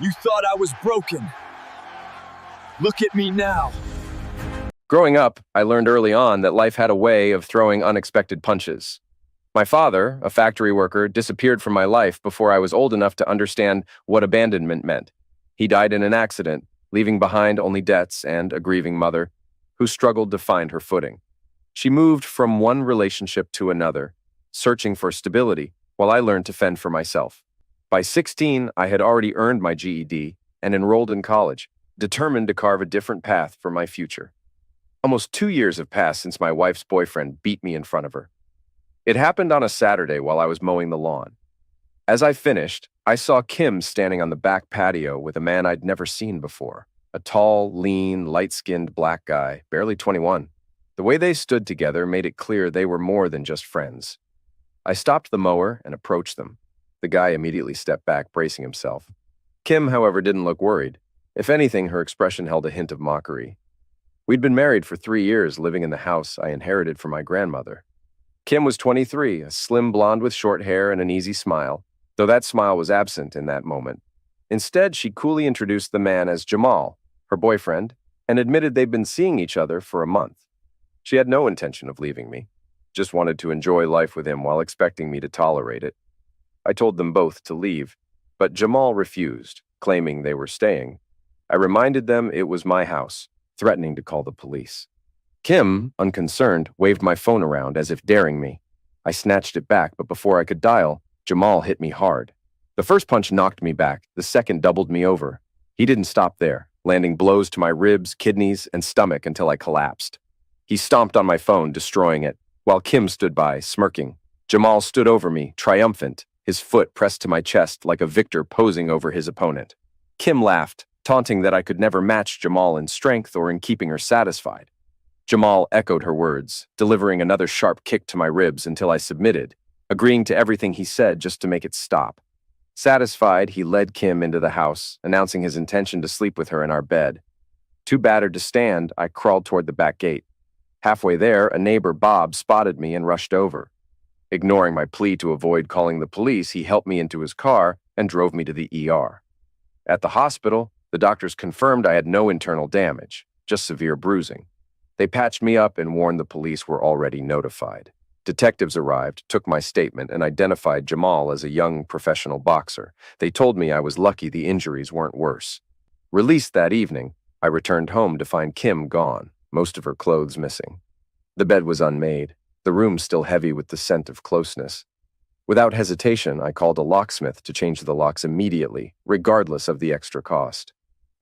You thought I was broken. Look at me now. Growing up, I learned early on that life had a way of throwing unexpected punches. My father, a factory worker, disappeared from my life before I was old enough to understand what abandonment meant. He died in an accident, leaving behind only debts and a grieving mother who struggled to find her footing. She moved from one relationship to another, searching for stability, while I learned to fend for myself. By 16, I had already earned my GED and enrolled in college, determined to carve a different path for my future. Almost 2 years have passed since my wife's boyfriend beat me in front of her. It happened on a Saturday while I was mowing the lawn. As I finished, I saw Kim standing on the back patio with a man I'd never seen before. A tall, lean, light-skinned black guy, barely 21. The way they stood together made it clear they were more than just friends. I stopped the mower and approached them. The guy immediately stepped back, bracing himself. Kim, however, didn't look worried. If anything, her expression held a hint of mockery. We'd been married for 3 years, living in the house I inherited from my grandmother. Kim was 23, a slim blonde with short hair and an easy smile, though that smile was absent in that moment. Instead, she coolly introduced the man as Jamal, her boyfriend, and admitted they'd been seeing each other for a month. She had no intention of leaving me, just wanted to enjoy life with him while expecting me to tolerate it. I told them both to leave, but Jamal refused, claiming they were staying. I reminded them it was my house, threatening to call the police. Kim, unconcerned, waved my phone around as if daring me. I snatched it back, but before I could dial, Jamal hit me hard. The first punch knocked me back, the second doubled me over. He didn't stop there, landing blows to my ribs, kidneys, and stomach until I collapsed. He stomped on my phone, destroying it, while Kim stood by, smirking. Jamal stood over me, triumphant, his foot pressed to my chest like a victor posing over his opponent. Kim laughed, taunting that I could never match Jamal in strength or in keeping her satisfied. Jamal echoed her words, delivering another sharp kick to my ribs until I submitted, agreeing to everything he said just to make it stop. Satisfied, he led Kim into the house, announcing his intention to sleep with her in our bed. Too battered to stand, I crawled toward the back gate. Halfway there, a neighbor, Bob, spotted me and rushed over. Ignoring my plea to avoid calling the police, he helped me into his car and drove me to the ER. At the hospital, the doctors confirmed I had no internal damage, just severe bruising. They patched me up and warned the police were already notified. Detectives arrived, took my statement, and identified Jamal as a young professional boxer. They told me I was lucky the injuries weren't worse. Released that evening, I returned home to find Kim gone, most of her clothes missing. The bed was unmade, the room still heavy with the scent of closeness. Without hesitation, I called a locksmith to change the locks immediately, regardless of the extra cost.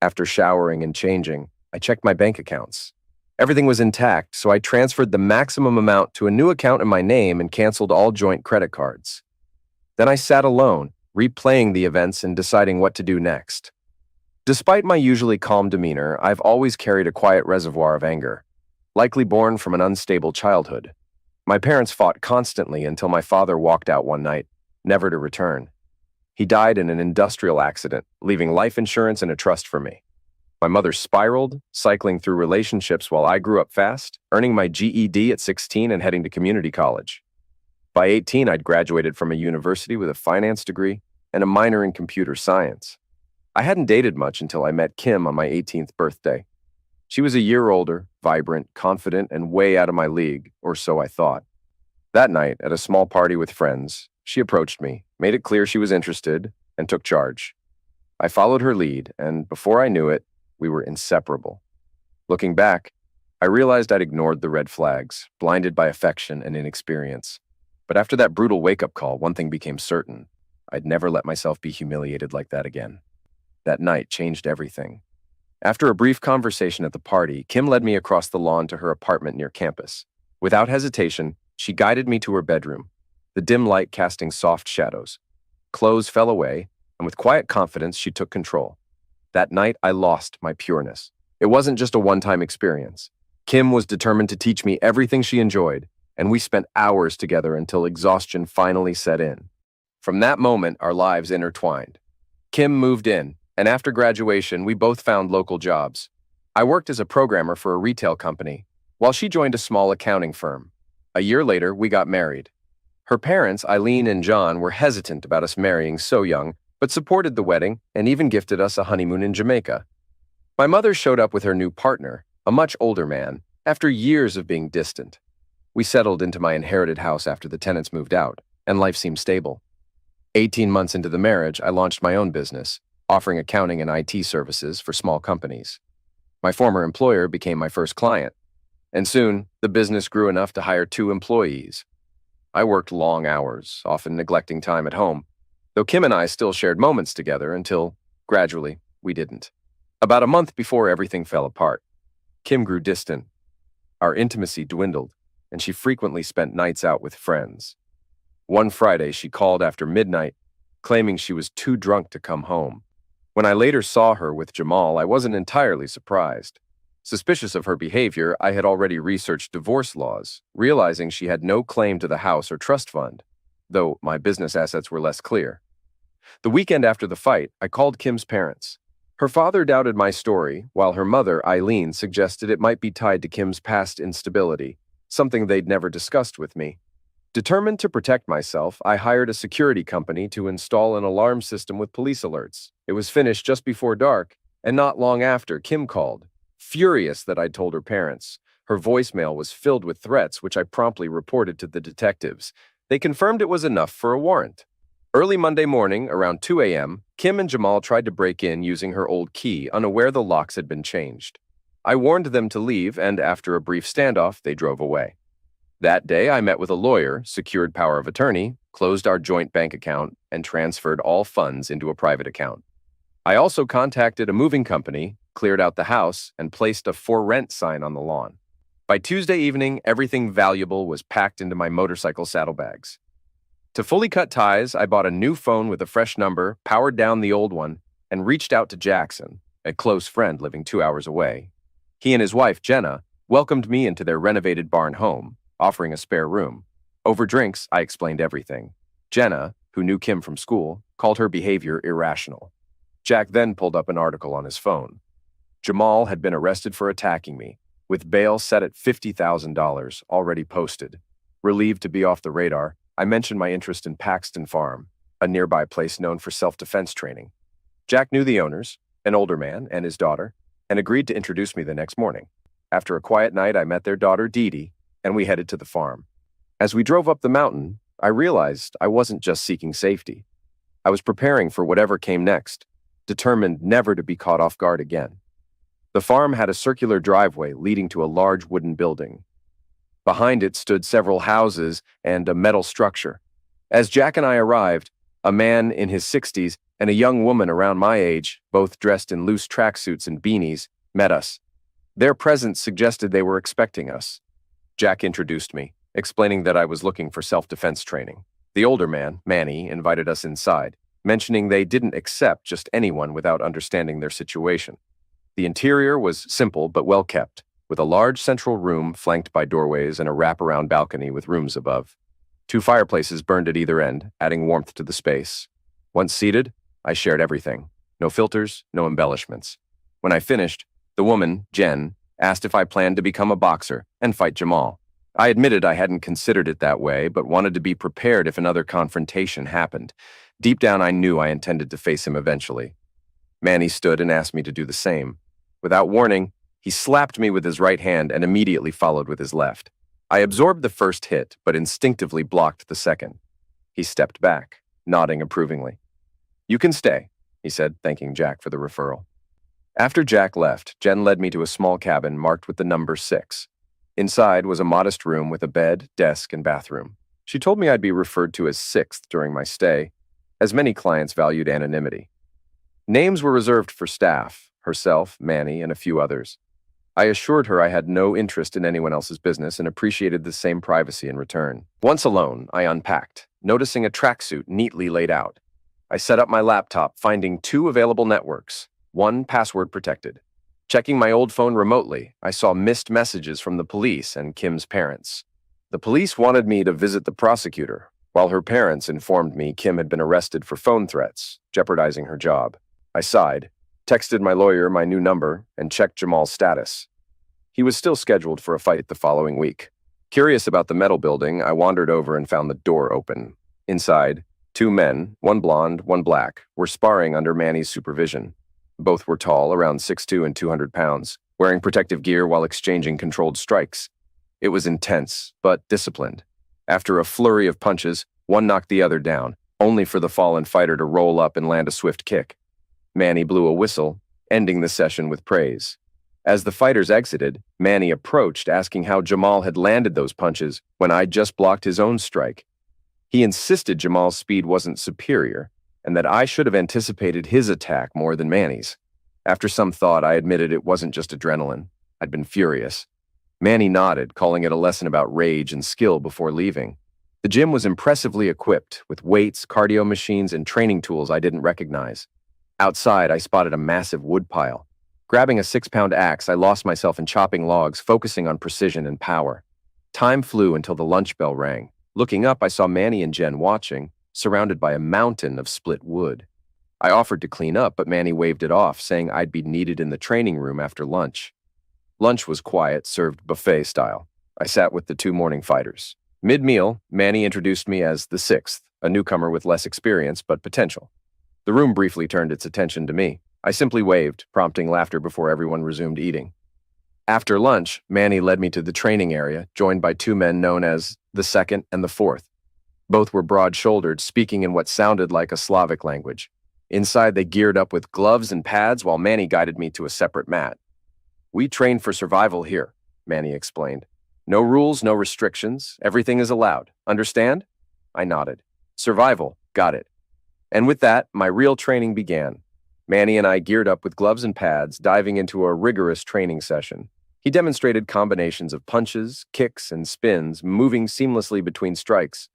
After showering and changing, I checked my bank accounts. Everything was intact, so I transferred the maximum amount to a new account in my name and canceled all joint credit cards. Then I sat alone, replaying the events and deciding what to do next. Despite my usually calm demeanor, I've always carried a quiet reservoir of anger, likely born from an unstable childhood. My parents fought constantly until my father walked out one night, never to return. He died in an industrial accident, leaving life insurance and a trust for me. My mother spiraled, cycling through relationships while I grew up fast, earning my GED at 16 and heading to community college. By 18, I'd graduated from a university with a finance degree and a minor in computer science. I hadn't dated much until I met Kim on my 18th birthday. She was a year older, vibrant, confident, and way out of my league, or so I thought. That night, at a small party with friends, she approached me, made it clear she was interested, and took charge. I followed her lead, and before I knew it, we were inseparable. Looking back, I realized I'd ignored the red flags, blinded by affection and inexperience. But after that brutal wake-up call, one thing became certain. I'd never let myself be humiliated like that again. That night changed everything. After a brief conversation at the party, Kim led me across the lawn to her apartment near campus. Without hesitation, she guided me to her bedroom, the dim light casting soft shadows. Clothes fell away, and with quiet confidence, she took control. That night, I lost my pureness. It wasn't just a one-time experience. Kim was determined to teach me everything she enjoyed, and we spent hours together until exhaustion finally set in. From that moment, our lives intertwined. Kim moved in, and after graduation, we both found local jobs. I worked as a programmer for a retail company, while she joined a small accounting firm. A year later, we got married. Her parents, Eileen and John, were hesitant about us marrying so young, but supported the wedding and even gifted us a honeymoon in Jamaica. My mother showed up with her new partner, a much older man, after years of being distant. We settled into my inherited house after the tenants moved out, and life seemed stable. 18 months into the marriage, I launched my own business, offering accounting and IT services for small companies. My former employer became my first client, and soon the business grew enough to hire 2 employees. I worked long hours, often neglecting time at home, though Kim and I still shared moments together until, gradually, we didn't. About a month before everything fell apart, Kim grew distant. Our intimacy dwindled, and she frequently spent nights out with friends. One Friday, she called after midnight, claiming she was too drunk to come home. When I later saw her with Jamal, I wasn't entirely surprised. Suspicious of her behavior, I had already researched divorce laws, realizing she had no claim to the house or trust fund, though my business assets were less clear. The weekend after the fight, I called Kim's parents. Her father doubted my story, while her mother, Eileen, suggested it might be tied to Kim's past instability, something they'd never discussed with me. Determined to protect myself, I hired a security company to install an alarm system with police alerts. It was finished just before dark, and not long after, Kim called. Furious that I'd told her parents. Her voicemail was filled with threats, which I promptly reported to the detectives. They confirmed it was enough for a warrant. Early Monday morning, around 2 a.m., Kim and Jamal tried to break in using her old key, unaware the locks had been changed. I warned them to leave, and after a brief standoff, they drove away. That day, I met with a lawyer, secured power of attorney, closed our joint bank account, and transferred all funds into a private account. I also contacted a moving company, cleared out the house, and placed a for rent sign on the lawn. By Tuesday evening, everything valuable was packed into my motorcycle saddlebags. To fully cut ties, I bought a new phone with a fresh number, powered down the old one, and reached out to Jackson, a close friend living 2 hours away. He and his wife, Jenna, welcomed me into their renovated barn home, offering a spare room. Over drinks, I explained everything. Jenna, who knew Kim from school, called her behavior irrational. Jack then pulled up an article on his phone. Jamal had been arrested for attacking me, with bail set at $50,000 already posted. Relieved to be off the radar, I mentioned my interest in Paxton Farm, a nearby place known for self-defense training. Jack knew the owners, an older man and his daughter, and agreed to introduce me the next morning. After a quiet night, I met their daughter, Dee Dee, and we headed to the farm. As we drove up the mountain, I realized I wasn't just seeking safety. I was preparing for whatever came next, determined never to be caught off guard again. The farm had a circular driveway leading to a large wooden building. Behind it stood several houses and a metal structure. As Jack and I arrived, a man in his 60s and a young woman around my age, both dressed in loose tracksuits and beanies, met us. Their presence suggested they were expecting us. Jack introduced me, explaining that I was looking for self-defense training. The older man, Manny, invited us inside, mentioning they didn't accept just anyone without understanding their situation. The interior was simple but well kept, with a large central room flanked by doorways and a wraparound balcony with rooms above. 2 fireplaces burned at either end, adding warmth to the space. Once seated, I shared everything. No filters, no embellishments. When I finished, the woman, Jen, asked if I planned to become a boxer and fight Jamal. I admitted I hadn't considered it that way, but wanted to be prepared if another confrontation happened. Deep down, I knew I intended to face him eventually. Manny stood and asked me to do the same. Without warning, he slapped me with his right hand and immediately followed with his left. I absorbed the first hit, but instinctively blocked the second. He stepped back, nodding approvingly. "You can stay," he said, thanking Jack for the referral. After Jack left, Jen led me to a small cabin marked with the number 6. Inside was a modest room with a bed, desk, and bathroom. She told me I'd be referred to as 6th during my stay, as many clients valued anonymity. Names were reserved for staff, herself, Manny, and a few others. I assured her I had no interest in anyone else's business and appreciated the same privacy in return. Once alone, I unpacked, noticing a tracksuit neatly laid out. I set up my laptop, finding 2 available networks, one password protected. Checking my old phone remotely, I saw missed messages from the police and Kim's parents. The police wanted me to visit the prosecutor, while her parents informed me Kim had been arrested for phone threats, jeopardizing her job. I sighed, texted my lawyer my new number, and checked Jamal's status. He was still scheduled for a fight the following week. Curious about the metal building, I wandered over and found the door open. Inside, Two men, one blonde, one black, were sparring under Manny's supervision. Both were tall, around 6'2" and 200 pounds, wearing protective gear while exchanging controlled strikes. It was intense, but disciplined. After a flurry of punches, one knocked the other down, only for the fallen fighter to roll up and land a swift kick. Manny blew a whistle, ending the session with praise. As the fighters exited, Manny approached, asking how Jamal had landed those punches when I'd just blocked his own strike. He insisted Jamal's speed wasn't superior, and that I should have anticipated his attack more than Manny's. After some thought, I admitted it wasn't just adrenaline. I'd been furious. Manny nodded, calling it a lesson about rage and skill before leaving. The gym was impressively equipped with weights, cardio machines, and training tools I didn't recognize. Outside, I spotted a massive wood pile. Grabbing a 6-pound axe, I lost myself in chopping logs, focusing on precision and power. Time flew until the lunch bell rang. Looking up, I saw Manny and Jen watching, surrounded by a mountain of split wood. I offered to clean up, but Manny waved it off, saying I'd be needed in the training room after lunch. Lunch was quiet, served buffet style. I sat with the two morning fighters. Mid-meal, Manny introduced me as the sixth, a newcomer with less experience but potential. The room briefly turned its attention to me. I simply waved, prompting laughter before everyone resumed eating. After lunch, Manny led me to the training area, joined by two men known as the second and the fourth. Both were broad-shouldered, speaking in what sounded like a Slavic language. Inside, they geared up with gloves and pads while Manny guided me to a separate mat. "We train for survival here," Manny explained. "No rules, no restrictions. Everything is allowed. Understand?" I nodded. "Survival. Got it." And with that, my real training began. Manny and I geared up with gloves and pads, diving into a rigorous training session. He demonstrated combinations of punches, kicks, and spins, moving seamlessly between strikes.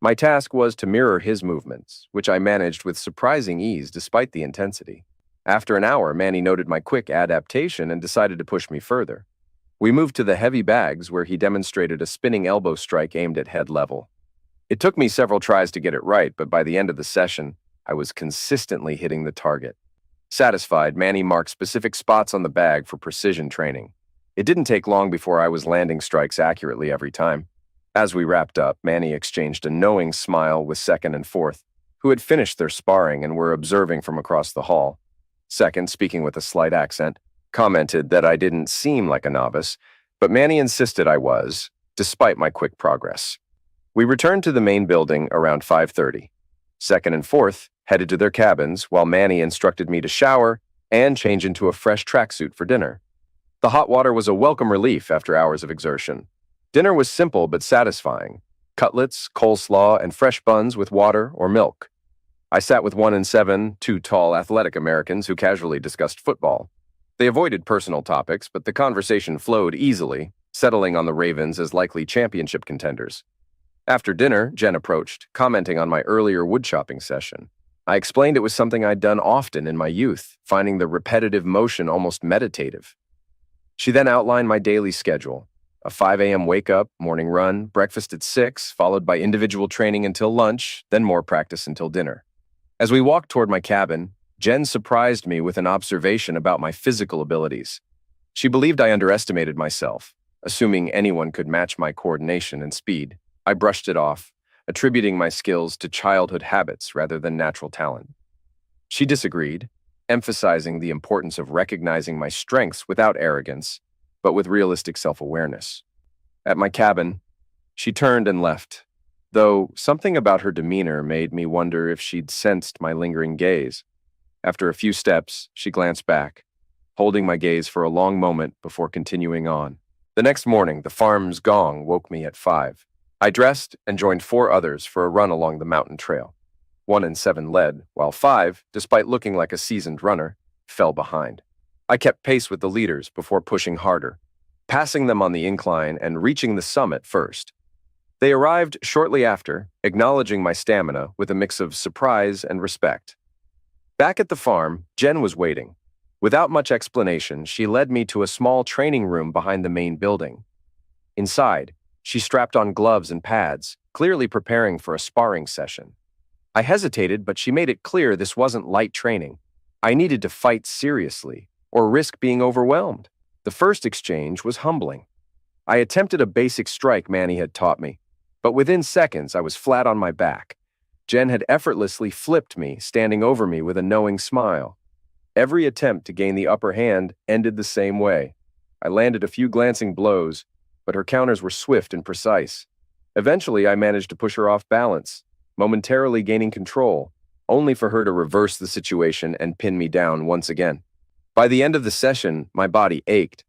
My task was to mirror his movements, which I managed with surprising ease despite the intensity. After an hour, Manny noted my quick adaptation and decided to push me further. We moved to the heavy bags where he demonstrated a spinning elbow strike aimed at head level. It took me several tries to get it right, but by the end of the session, I was consistently hitting the target. Satisfied, Manny marked specific spots on the bag for precision training. It didn't take long before I was landing strikes accurately every time. As we wrapped up, Manny exchanged a knowing smile with second and fourth, who had finished their sparring and were observing from across the hall. Second, speaking with a slight accent, commented that I didn't seem like a novice, but Manny insisted I was, despite my quick progress. We returned to the main building around 5:30. Second and fourth headed to their cabins, while Manny instructed me to shower and change into a fresh tracksuit for dinner. The hot water was a welcome relief after hours of exertion. Dinner was simple but satisfying: cutlets, coleslaw, and fresh buns with water or milk. I sat with 1 and 7, two tall, athletic Americans who casually discussed football. They avoided personal topics, but the conversation flowed easily, settling on the Ravens as likely championship contenders. After dinner, Jen approached, commenting on my earlier woodchopping session. I explained it was something I'd done often in my youth, finding the repetitive motion almost meditative. She then outlined my daily schedule: a 5 a.m. wake-up, morning run, breakfast at 6, followed by individual training until lunch, then more practice until dinner. As we walked toward my cabin, Jen surprised me with an observation about my physical abilities. She believed I underestimated myself, assuming anyone could match my coordination and speed. I brushed it off, attributing my skills to childhood habits rather than natural talent. She disagreed, emphasizing the importance of recognizing my strengths without arrogance, but with realistic self-awareness. At my cabin, she turned and left, though something about her demeanor made me wonder if she'd sensed my lingering gaze. After a few steps, she glanced back, holding my gaze for a long moment before continuing on. The next morning, the farm's gong woke me at 5. I dressed and joined 4 others for a run along the mountain trail. 1 and 7 led, while 5, despite looking like a seasoned runner, fell behind. I kept pace with the leaders before pushing harder, passing them on the incline and reaching the summit first. They arrived shortly after, acknowledging my stamina with a mix of surprise and respect. Back at the farm, Jen was waiting. Without much explanation, she led me to a small training room behind the main building. Inside, she strapped on gloves and pads, clearly preparing for a sparring session. I hesitated, but she made it clear this wasn't light training. I needed to fight seriously, or risk being overwhelmed. The first exchange was humbling. I attempted a basic strike Manny had taught me, but within seconds I was flat on my back. Jen had effortlessly flipped me, standing over me with a knowing smile. Every attempt to gain the upper hand ended the same way. I landed a few glancing blows, but her counters were swift and precise. Eventually, I managed to push her off balance, momentarily gaining control, only for her to reverse the situation and pin me down once again. By the end of the session, my body ached,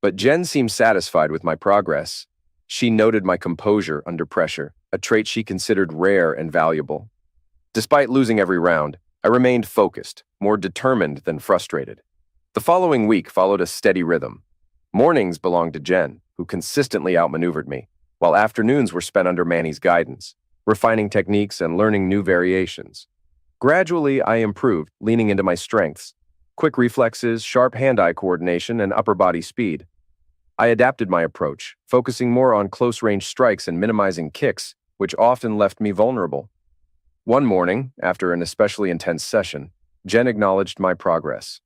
but Jen seemed satisfied with my progress. She noted my composure under pressure, a trait she considered rare and valuable. Despite losing every round, I remained focused, more determined than frustrated. The following week followed a steady rhythm. Mornings belonged to Jen, who consistently outmaneuvered me, while afternoons were spent under Manny's guidance, refining techniques and learning new variations. Gradually, I improved, leaning into my strengths: quick reflexes, sharp hand-eye coordination, and upper body speed. I adapted my approach, focusing more on close-range strikes and minimizing kicks, which often left me vulnerable. One morning, after an especially intense session, Jen acknowledged my progress.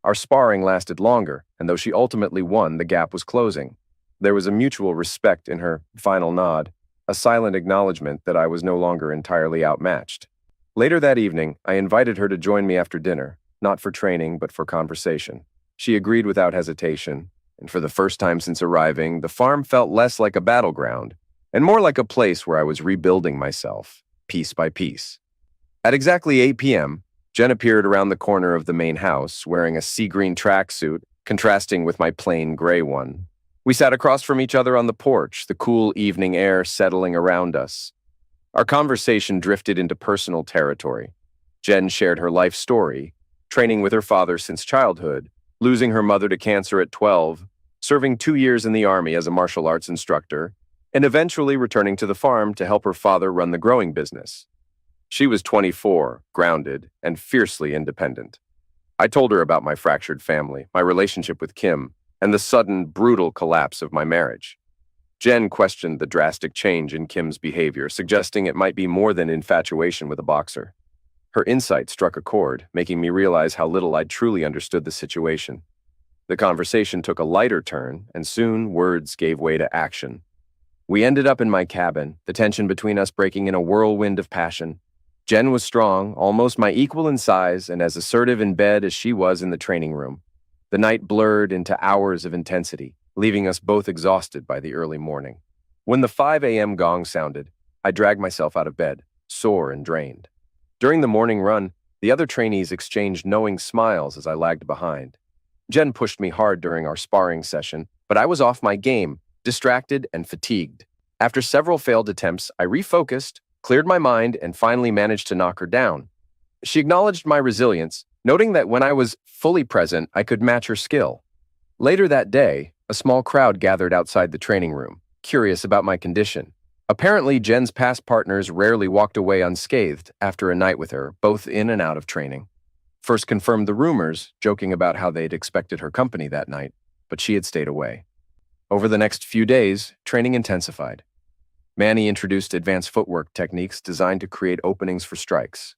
Our sparring lasted longer, and though she ultimately won, the gap was closing. There was a mutual respect in her final nod, a silent acknowledgement that I was no longer entirely outmatched. Later that evening, I invited her to join me after dinner, not for training, but for conversation. She agreed without hesitation, and for the first time since arriving, the farm felt less like a battleground, and more like a place where I was rebuilding myself, piece by piece. At exactly 8 p.m., Jen appeared around the corner of the main house, wearing a sea green tracksuit, contrasting with my plain gray one. We sat across from each other on the porch, the cool evening air settling around us. Our conversation drifted into personal territory. Jen shared her life story, training with her father since childhood, losing her mother to cancer at 12, serving 2 years in the Army as a martial arts instructor, and eventually returning to the farm to help her father run the growing business. She was 24, grounded, and fiercely independent. I told her about my fractured family, my relationship with Kim, and the sudden, brutal collapse of my marriage. Jen questioned the drastic change in Kim's behavior, suggesting it might be more than infatuation with a boxer. Her insight struck a chord, making me realize how little I'd truly understood the situation. The conversation took a lighter turn, and soon words gave way to action. We ended up in my cabin, the tension between us breaking in a whirlwind of passion. Jen was strong, almost my equal in size, and as assertive in bed as she was in the training room. The night blurred into hours of intensity, leaving us both exhausted by the early morning. When the 5 a.m. gong sounded, I dragged myself out of bed, sore and drained. During the morning run, the other trainees exchanged knowing smiles as I lagged behind. Jen pushed me hard during our sparring session, but I was off my game, distracted and fatigued. After several failed attempts, I refocused, cleared my mind, and finally managed to knock her down. She acknowledged my resilience, noting that when I was fully present, I could match her skill. Later that day, a small crowd gathered outside the training room, curious about my condition. Apparently, Jen's past partners rarely walked away unscathed after a night with her, both in and out of training. First confirmed the rumors, joking about how they'd expected her company that night, but she had stayed away. Over the next few days, training intensified. Manny introduced advanced footwork techniques designed to create openings for strikes.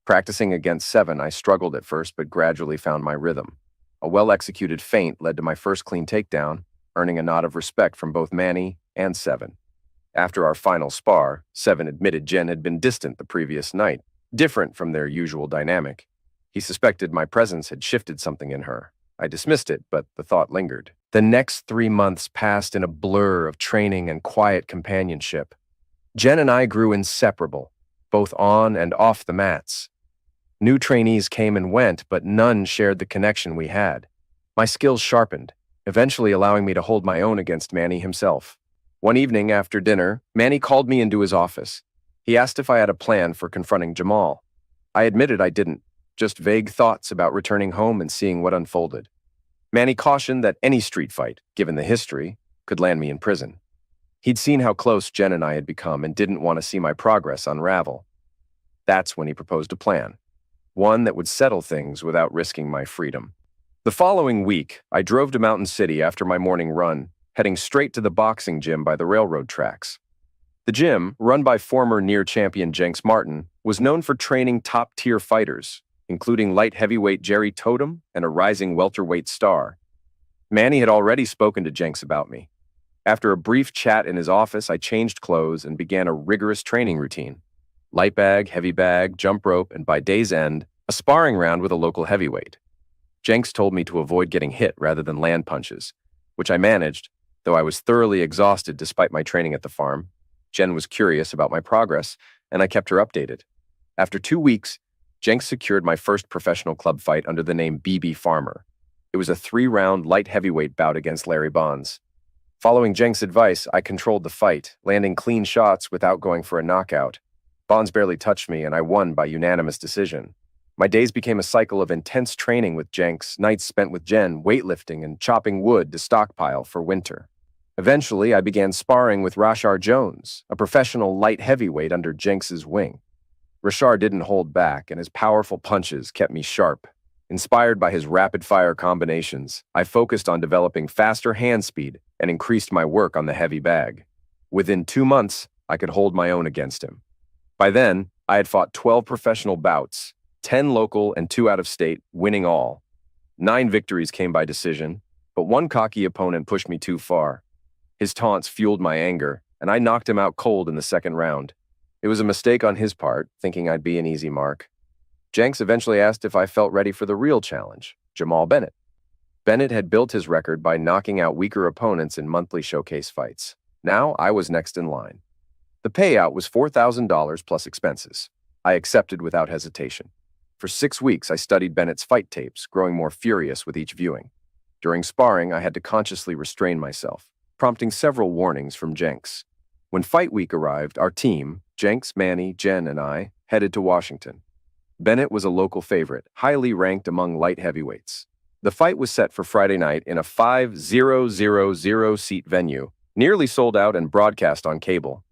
Practicing against Seven, I struggled at first but gradually found my rhythm. A well-executed feint led to my first clean takedown, earning a nod of respect from both Manny and Seven. After our final spar, Seven admitted Jen had been distant the previous night, different from their usual dynamic. He suspected my presence had shifted something in her. I dismissed it, but the thought lingered. The next 3 months passed in a blur of training and quiet companionship. Jen and I grew inseparable, both on and off the mats. New trainees came and went, but none shared the connection we had. My skills sharpened, eventually allowing me to hold my own against Manny himself. One evening after dinner, Manny called me into his office. He asked if I had a plan for confronting Jamal. I admitted I didn't, just vague thoughts about returning home and seeing what unfolded. Manny cautioned that any street fight, given the history, could land me in prison. He'd seen how close Jen and I had become and didn't want to see my progress unravel. That's when he proposed a plan, one that would settle things without risking my freedom. The following week, I drove to Mountain City after my morning run, heading straight to the boxing gym by the railroad tracks. The gym, run by former near-champion Jenks Martin, was known for training top-tier fighters, including light heavyweight Jerry Totem and a rising welterweight star. Manny had already spoken to Jenks about me. After a brief chat in his office, I changed clothes and began a rigorous training routine. Light bag, heavy bag, jump rope, and by day's end, a sparring round with a local heavyweight. Jenks told me to avoid getting hit rather than land punches, which I managed, though I was thoroughly exhausted despite my training at the farm. Jen was curious about my progress, and I kept her updated. After 2 weeks, Jenks secured my first professional club fight under the name BB Farmer. It was a 3-round light heavyweight bout against Larry Bonds. Following Jenks' advice, I controlled the fight, landing clean shots without going for a knockout. Bonds barely touched me, and I won by unanimous decision. My days became a cycle of intense training with Jenks, nights spent with Jen, weightlifting, and chopping wood to stockpile for winter. Eventually, I began sparring with Rashard Jones, a professional light heavyweight under Jenks' wing. Rashard didn't hold back, and his powerful punches kept me sharp. Inspired by his rapid-fire combinations, I focused on developing faster hand speed and increased my work on the heavy bag. Within 2 months, I could hold my own against him. By then, I had fought 12 professional bouts, 10 local and 2 out of state, winning all. 9 victories came by decision, but one cocky opponent pushed me too far. His taunts fueled my anger, and I knocked him out cold in the second round. It was a mistake on his part, thinking I'd be an easy mark. Jenks eventually asked if I felt ready for the real challenge, Jamal Bennett. Bennett had built his record by knocking out weaker opponents in monthly showcase fights. Now I was next in line. The payout was $4,000 plus expenses. I accepted without hesitation. For 6 weeks, I studied Bennett's fight tapes, growing more furious with each viewing. During sparring, I had to consciously restrain myself, prompting several warnings from Jenks. When fight week arrived, our team, Jenks, Manny, Jen, and I, headed to Washington. Bennett was a local favorite, highly ranked among light heavyweights. The fight was set for Friday night in a 5,000-seat venue, nearly sold out and broadcast on cable.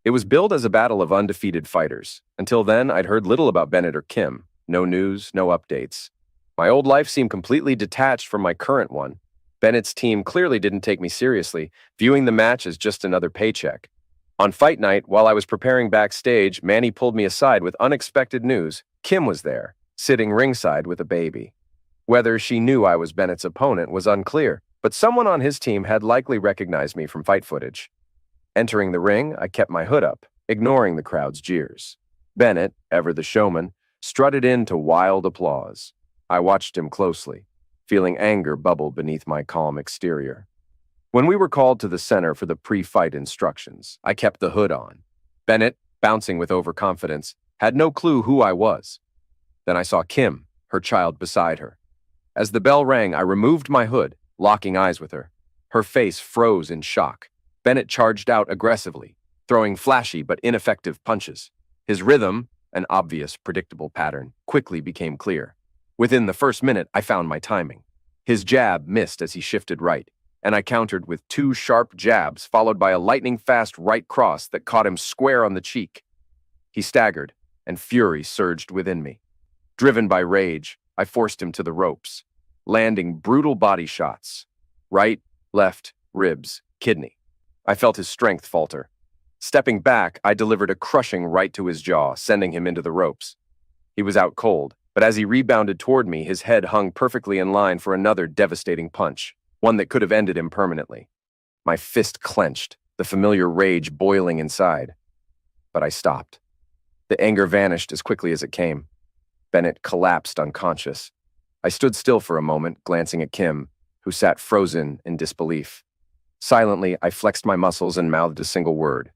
It was billed as a battle of undefeated fighters. Until then, I'd heard little about Bennett or Kim. No news, no updates. My old life seemed completely detached from my current one. Bennett's team clearly didn't take me seriously, viewing the match as just another paycheck. On fight night, while I was preparing backstage, Manny pulled me aside with unexpected news. Kim was there, sitting ringside with a baby. Whether she knew I was Bennett's opponent was unclear, but someone on his team had likely recognized me from fight footage. Entering the ring, I kept my hood up, ignoring the crowd's jeers. Bennett, ever the showman, strutted in to wild applause. I watched him closely, feeling anger bubble beneath my calm exterior. When we were called to the center for the pre-fight instructions, I kept the hood on. Bennett, bouncing with overconfidence, had no clue who I was. Then I saw Kim, her child beside her. As the bell rang, I removed my hood, locking eyes with her. Her face froze in shock. Bennett charged out aggressively, throwing flashy but ineffective punches. His rhythm, an obvious, predictable pattern, quickly became clear. Within the first minute, I found my timing. His jab missed as he shifted right, and I countered with 2 sharp jabs followed by a lightning-fast right cross that caught him square on the cheek. He staggered, and fury surged within me. Driven by rage, I forced him to the ropes, landing brutal body shots. Right, left, ribs, kidney. I felt his strength falter. Stepping back, I delivered a crushing right to his jaw, sending him into the ropes. He was out cold, but as he rebounded toward me, his head hung perfectly in line for another devastating punch, one that could have ended him permanently. My fist clenched, the familiar rage boiling inside. But I stopped. The anger vanished as quickly as it came. Bennett collapsed unconscious. I stood still for a moment, glancing at Kim, who sat frozen in disbelief. Silently, I flexed my muscles and mouthed a single word.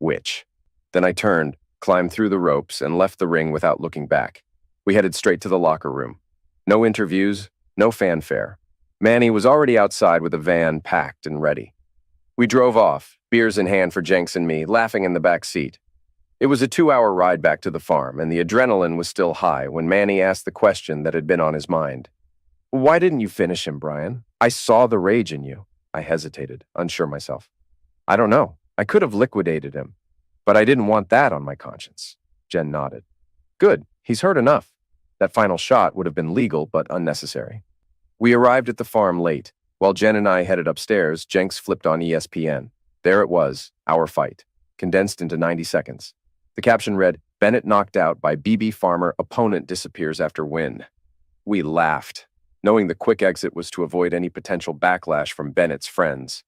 Witch. Then I turned, climbed through the ropes, and left the ring without looking back. We headed straight to the locker room. No interviews, no fanfare. Manny was already outside with a van packed and ready. We drove off, beers in hand for Jenks and me, laughing in the back seat. It was a 2-hour ride back to the farm, and the adrenaline was still high when Manny asked the question that had been on his mind. Why didn't you finish him, Brian? I saw the rage in you. I hesitated, unsure myself. I don't know. I could have liquidated him, but I didn't want that on my conscience. Jen nodded. Good, he's hurt enough. That final shot would have been legal, but unnecessary. We arrived at the farm late. While Jen and I headed upstairs, Jenks flipped on ESPN. There it was, our fight, condensed into 90 seconds. The caption read, Bennett knocked out by BB Farmer, opponent disappears after win. We laughed, knowing the quick exit was to avoid any potential backlash from Bennett's friends.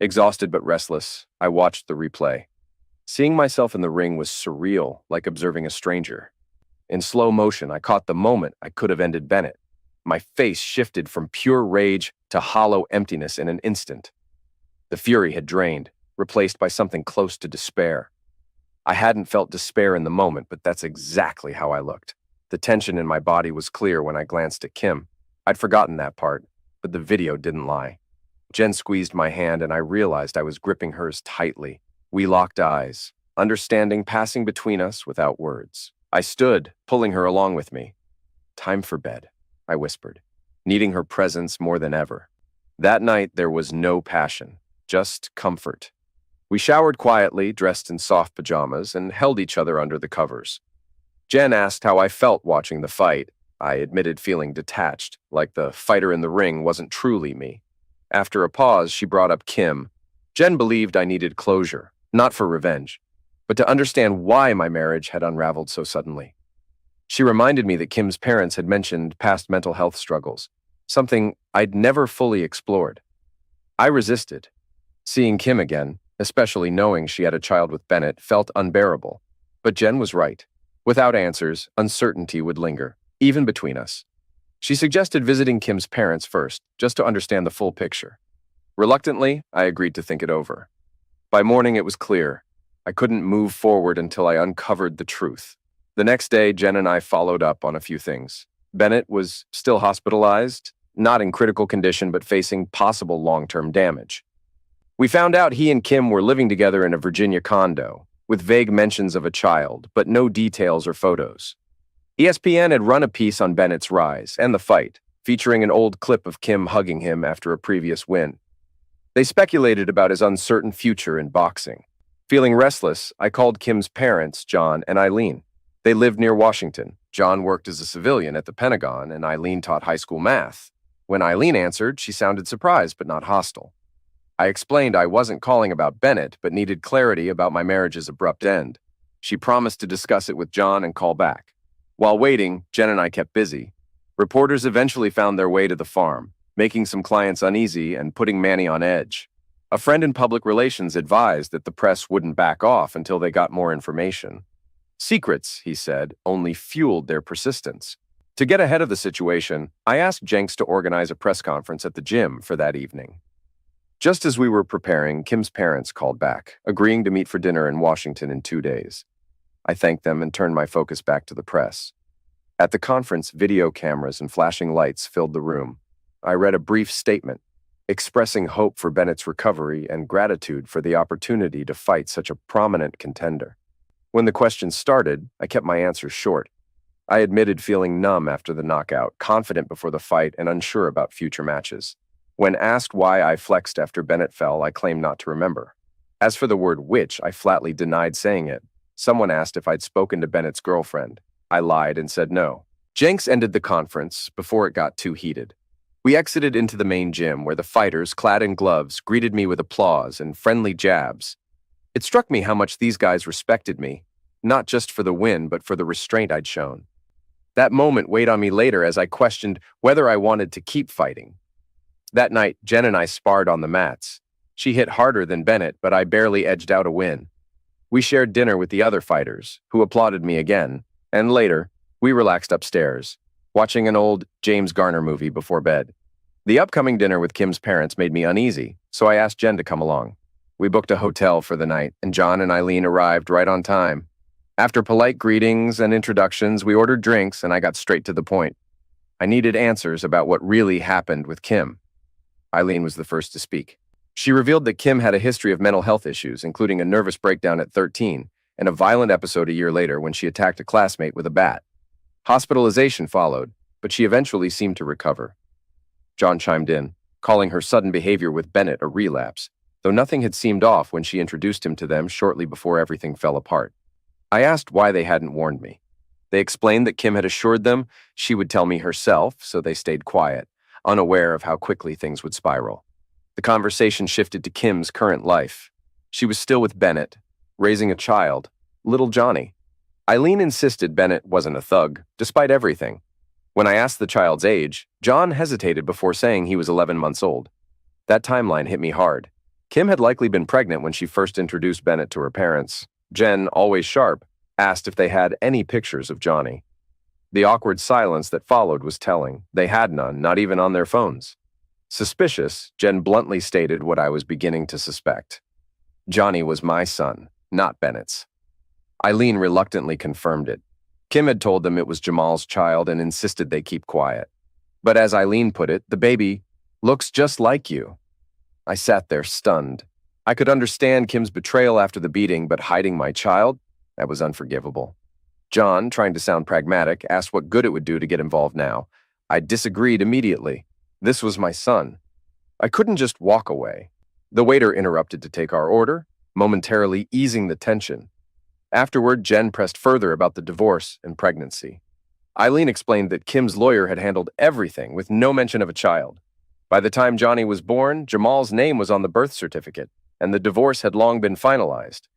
Exhausted but restless, I watched the replay. Seeing myself in the ring was surreal, like observing a stranger. In slow motion, I caught the moment I could have ended Bennett. My face shifted from pure rage to hollow emptiness in an instant. The fury had drained, replaced by something close to despair. I hadn't felt despair in the moment, but that's exactly how I looked. The tension in my body was clear when I glanced at Kim. I'd forgotten that part, but the video didn't lie. Jen squeezed my hand, and I realized I was gripping hers tightly. We locked eyes, understanding passing between us without words. I stood, pulling her along with me. "Time for bed," I whispered, needing her presence more than ever. That night, there was no passion, just comfort. We showered quietly, dressed in soft pajamas, and held each other under the covers. Jen asked how I felt watching the fight. I admitted feeling detached, like the fighter in the ring wasn't truly me. After a pause, she brought up Kim. Jen believed I needed closure, not for revenge, but to understand why my marriage had unraveled so suddenly. She reminded me that Kim's parents had mentioned past mental health struggles, something I'd never fully explored. I resisted. Seeing Kim again, especially knowing she had a child with Bennett, felt unbearable. But Jen was right. Without answers, uncertainty would linger, even between us. She suggested visiting Kim's parents first, just to understand the full picture. Reluctantly, I agreed to think it over. By morning, it was clear. I couldn't move forward until I uncovered the truth. The next day, Jen and I followed up on a few things. Bennett was still hospitalized, not in critical condition, but facing possible long-term damage. We found out he and Kim were living together in a Virginia condo, with vague mentions of a child, but no details or photos. ESPN had run a piece on Bennett's rise and the fight, featuring an old clip of Kim hugging him after a previous win. They speculated about his uncertain future in boxing. Feeling restless, I called Kim's parents, John and Eileen. They lived near Washington. John worked as a civilian at the Pentagon, and Eileen taught high school math. When Eileen answered, she sounded surprised but not hostile. I explained I wasn't calling about Bennett, but needed clarity about my marriage's abrupt end. She promised to discuss it with John and call back. While waiting, Jen and I kept busy. Reporters eventually found their way to the farm, making some clients uneasy and putting Manny on edge. A friend in public relations advised that the press wouldn't back off until they got more information. Secrets, he said, only fueled their persistence. To get ahead of the situation, I asked Jenks to organize a press conference at the gym for that evening. Just as we were preparing, Kim's parents called back, agreeing to meet for dinner in Washington in 2 days. I thanked them and turned my focus back to the press. At the conference, video cameras and flashing lights filled the room. I read a brief statement, expressing hope for Bennett's recovery and gratitude for the opportunity to fight such a prominent contender. When the questions started, I kept my answers short. I admitted feeling numb after the knockout, confident before the fight, and unsure about future matches. When asked why I flexed after Bennett fell, I claimed not to remember. As for the word witch, I flatly denied saying it. Someone asked if I'd spoken to Bennett's girlfriend. I lied and said no. Jenks ended the conference before it got too heated. We exited into the main gym where the fighters, clad in gloves, greeted me with applause and friendly jabs. It struck me how much these guys respected me, not just for the win, but for the restraint I'd shown. That moment weighed on me later as I questioned whether I wanted to keep fighting. That night, Jen and I sparred on the mats. She hit harder than Bennett, but I barely edged out a win. We shared dinner with the other fighters, who applauded me again, and later, we relaxed upstairs, watching an old James Garner movie before bed. The upcoming dinner with Kim's parents made me uneasy, so I asked Jen to come along. We booked a hotel for the night, and John and Eileen arrived right on time. After polite greetings and introductions, we ordered drinks, and I got straight to the point. I needed answers about what really happened with Kim. Eileen was the first to speak. She revealed that Kim had a history of mental health issues, including a nervous breakdown at 13 and a violent episode a year later when she attacked a classmate with a bat. Hospitalization followed, but she eventually seemed to recover. John chimed in, calling her sudden behavior with Bennett a relapse, though nothing had seemed off when she introduced him to them shortly before everything fell apart. I asked why they hadn't warned me. They explained that Kim had assured them she would tell me herself, so they stayed quiet, unaware of how quickly things would spiral. The conversation shifted to Kim's current life. She was still with Bennett, raising a child, little Johnny. Eileen insisted Bennett wasn't a thug, despite everything. When I asked the child's age, John hesitated before saying he was 11 months old. That timeline hit me hard. Kim had likely been pregnant when she first introduced Bennett to her parents. Jen, always sharp, asked if they had any pictures of Johnny. The awkward silence that followed was telling. They had none, not even on their phones. Suspicious, Jen bluntly stated what I was beginning to suspect. Johnny was my son, not Bennett's. Eileen reluctantly confirmed it. Kim had told them it was Jamal's child and insisted they keep quiet. But as Eileen put it, the baby looks just like you. I sat there stunned. I could understand Kim's betrayal after the beating, but hiding my child? That was unforgivable. John, trying to sound pragmatic, asked what good it would do to get involved now. I disagreed immediately. This was my son. I couldn't just walk away. The waiter interrupted to take our order, momentarily easing the tension. Afterward, Jen pressed further about the divorce and pregnancy. Eileen explained that Kim's lawyer had handled everything with no mention of a child. By the time Johnny was born, Jamal's name was on the birth certificate, and the divorce had long been finalized.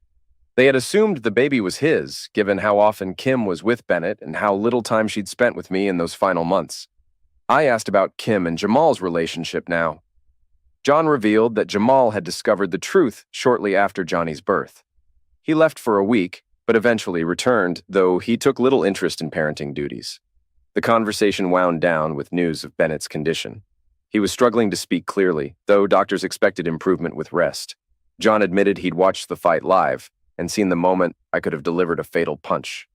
They had assumed the baby was his, given how often Kim was with Bennett and how little time she'd spent with me in those final months. I asked about Kim and Jamal's relationship now. John revealed that Jamal had discovered the truth shortly after Johnny's birth. He left for a week, but eventually returned, though he took little interest in parenting duties. The conversation wound down with news of Bennett's condition. He was struggling to speak clearly, though doctors expected improvement with rest. John admitted he'd watched the fight live and seen the moment I could have delivered a fatal punch.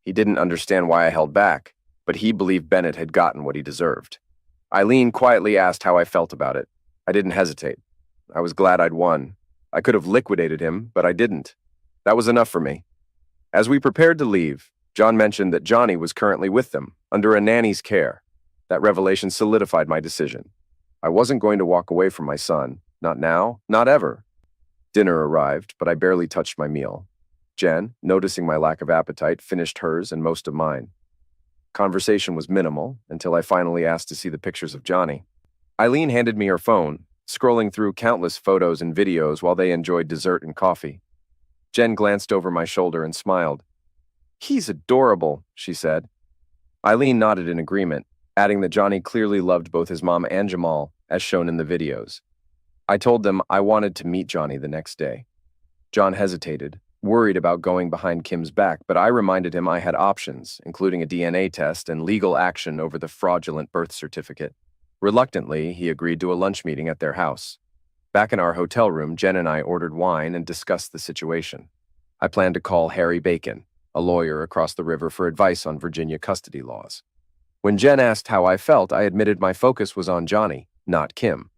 He didn't understand why I held back, but he believed Bennett had gotten what he deserved. Eileen quietly asked how I felt about it. I didn't hesitate. I was glad I'd won. I could have liquidated him, but I didn't. That was enough for me. As we prepared to leave, John mentioned that Johnny was currently with them, under a nanny's care. That revelation solidified my decision. I wasn't going to walk away from my son. Not now, not ever. Dinner arrived, but I barely touched my meal. Jen, noticing my lack of appetite, finished hers and most of mine. Conversation was minimal until I finally asked to see the pictures of Johnny. Eileen handed me her phone, scrolling through countless photos and videos while they enjoyed dessert and coffee. Jen glanced over my shoulder and smiled. "He's adorable," she said. Eileen nodded in agreement, adding that Johnny clearly loved both his mom and Jamal, as shown in the videos. I told them I wanted to meet Johnny the next day. John hesitated, worried about going behind Kim's back, but I reminded him I had options, including a DNA test and legal action over the fraudulent birth certificate. Reluctantly, he agreed to a lunch meeting at their house. Back in our hotel room, Jen and I ordered wine and discussed the situation. I planned to call Harry Bacon, a lawyer across the river, for advice on Virginia custody laws. When Jen asked how I felt, I admitted my focus was on Johnny, not Kim.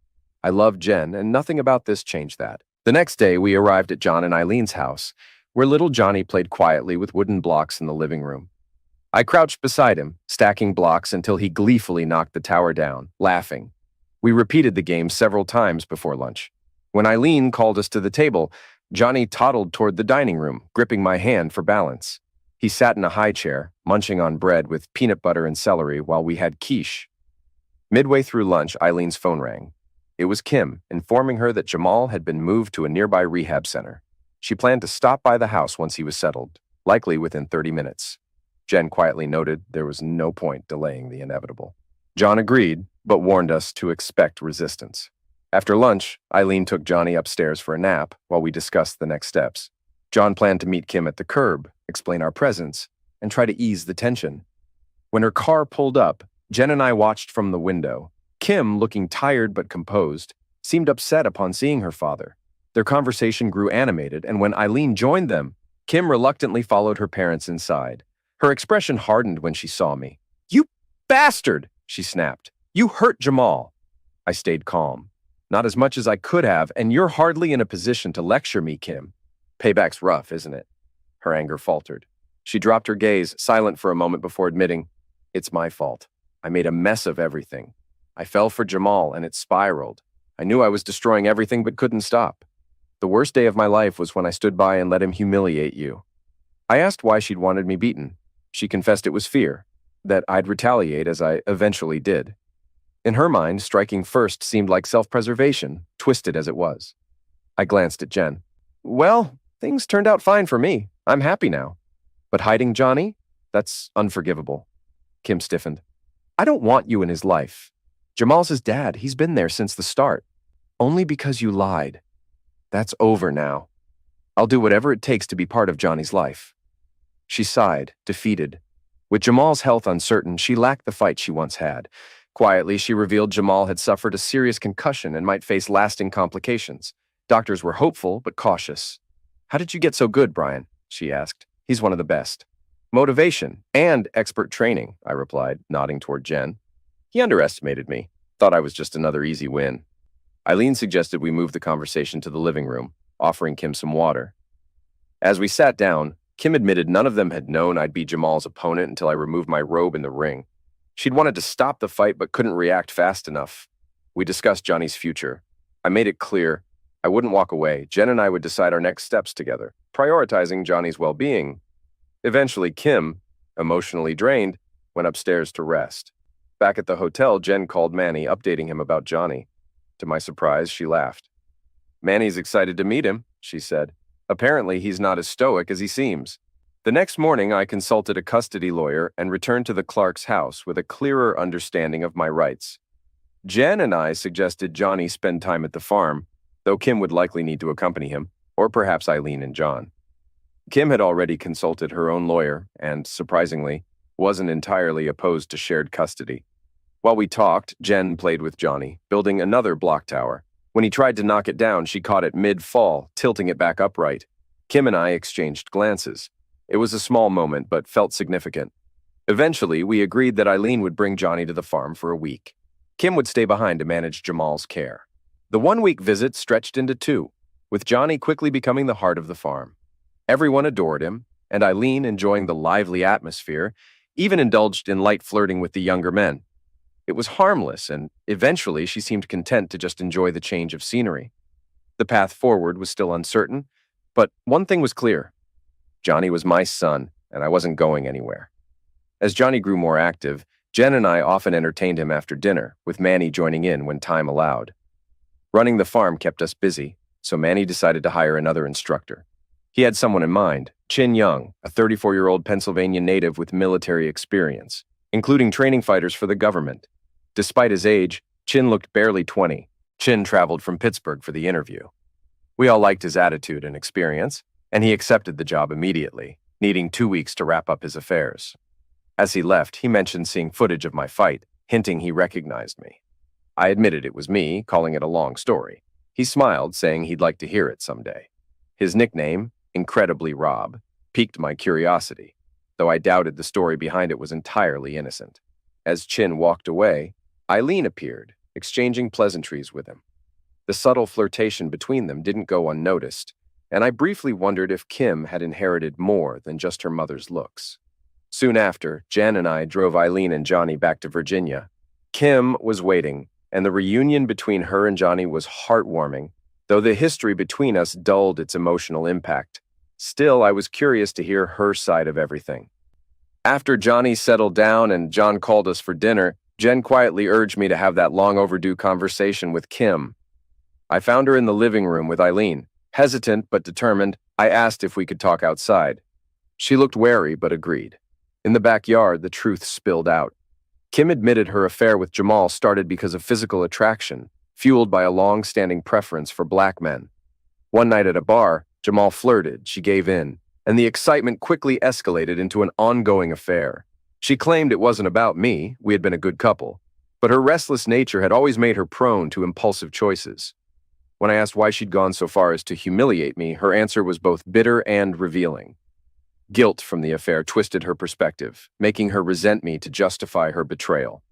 I loved Jen, and nothing about this changed that. The next day, we arrived at John and Eileen's house, where little Johnny played quietly with wooden blocks in the living room. I crouched beside him, stacking blocks until he gleefully knocked the tower down, laughing. We repeated the game several times before lunch. When Eileen called us to the table, Johnny toddled toward the dining room, gripping my hand for balance. He sat in a high chair, munching on bread with peanut butter and celery while we had quiche. Midway through lunch, Eileen's phone rang. It was Kim, informing her that Jamal had been moved to a nearby rehab center. She planned to stop by the house once he was settled, likely within 30 minutes. Jen quietly noted there was no point delaying the inevitable. John agreed, but warned us to expect resistance. After lunch, Eileen took Johnny upstairs for a nap while we discussed the next steps. John planned to meet Kim at the curb, explain our presence, and try to ease the tension. When her car pulled up, Jen and I watched from the window. Kim, looking tired but composed, seemed upset upon seeing her father. Their conversation grew animated, and when Eileen joined them, Kim reluctantly followed her parents inside. Her expression hardened when she saw me. "You bastard!" she snapped. "You hurt Jamal." I stayed calm. "Not as much as I could have, and you're hardly in a position to lecture me, Kim. Payback's rough, isn't it?" Her anger faltered. She dropped her gaze, silent for a moment before admitting, "It's my fault. I made a mess of everything. I fell for Jamal, and it spiraled. I knew I was destroying everything but couldn't stop. The worst day of my life was when I stood by and let him humiliate you." I asked why she'd wanted me beaten. She confessed it was fear, that I'd retaliate, as I eventually did. In her mind, striking first seemed like self-preservation, twisted as it was. I glanced at Jen. "Well, things turned out fine for me. I'm happy now. But hiding Johnny? That's unforgivable." Kim stiffened. "I don't want you in his life. Jamal's his dad. He's been there since the start. Only because you lied. That's over now." I'll do whatever it takes to be part of Johnny's life." She sighed, defeated. With Jamal's health uncertain, she lacked the fight she once had. Quietly, she revealed Jamal had suffered a serious concussion and might face lasting complications. Doctors were hopeful, but cautious. "How did you get so good, Brian?" she asked. "He's one of the best." "Motivation and expert training," I replied, nodding toward Jen. "He underestimated me, thought I was just another easy win." Eileen suggested we move the conversation to the living room, offering Kim some water. As we sat down, Kim admitted none of them had known I'd be Jamal's opponent until I removed my robe in the ring. She'd wanted to stop the fight but couldn't react fast enough. We discussed Johnny's future. I made it clear I wouldn't walk away. Jen and I would decide our next steps together, prioritizing Johnny's well-being. Eventually, Kim, emotionally drained, went upstairs to rest. Back at the hotel, Jen called Manny, updating him about Johnny. To my surprise, she laughed. "Manny's excited to meet him," she said. "Apparently, he's not as stoic as he seems." The next morning, I consulted a custody lawyer and returned to the Clark's house with a clearer understanding of my rights. Jen and I suggested Johnny spend time at the farm, though Kim would likely need to accompany him, or perhaps Eileen and John. Kim had already consulted her own lawyer and, surprisingly, wasn't entirely opposed to shared custody. While we talked, Jen played with Johnny, building another block tower. When he tried to knock it down, she caught it mid-fall, tilting it back upright. Kim and I exchanged glances. It was a small moment, but felt significant. Eventually, we agreed that Eileen would bring Johnny to the farm for a week. Kim would stay behind to manage Jamal's care. The one-week visit stretched into two, with Johnny quickly becoming the heart of the farm. Everyone adored him, and Eileen, enjoying the lively atmosphere, even indulged in light flirting with the younger men. It was harmless, and eventually she seemed content to just enjoy the change of scenery. The path forward was still uncertain, but one thing was clear. Johnny was my son, and I wasn't going anywhere. As Johnny grew more active, Jen and I often entertained him after dinner, with Manny joining in when time allowed. Running the farm kept us busy, so Manny decided to hire another instructor. He had someone in mind, Chin Young, a 34-year-old Pennsylvania native with military experience, including training fighters for the government. Despite his age, Chin looked barely 20. Chin traveled from Pittsburgh for the interview. We all liked his attitude and experience, and he accepted the job immediately, needing 2 weeks to wrap up his affairs. As he left, he mentioned seeing footage of my fight, hinting he recognized me. I admitted it was me, calling it a long story. He smiled, saying he'd like to hear it someday. His nickname, Incredibly Rob, piqued my curiosity, though I doubted the story behind it was entirely innocent. As Chin walked away, Eileen appeared, exchanging pleasantries with him. The subtle flirtation between them didn't go unnoticed, and I briefly wondered if Kim had inherited more than just her mother's looks. Soon after, Jen and I drove Eileen and Johnny back to Virginia. Kim was waiting, and the reunion between her and Johnny was heartwarming, though the history between us dulled its emotional impact. Still, I was curious to hear her side of everything. After Johnny settled down and John called us for dinner, Jen quietly urged me to have that long-overdue conversation with Kim. I found her in the living room with Eileen. Hesitant but determined, I asked if we could talk outside. She looked wary but agreed. In the backyard, the truth spilled out. Kim admitted her affair with Jamal started because of physical attraction, fueled by a long-standing preference for black men. One night at a bar, Jamal flirted, she gave in, and the excitement quickly escalated into an ongoing affair. She claimed it wasn't about me, we had been a good couple, but her restless nature had always made her prone to impulsive choices. When I asked why she'd gone so far as to humiliate me, her answer was both bitter and revealing. Guilt from the affair twisted her perspective, making her resent me to justify her betrayal.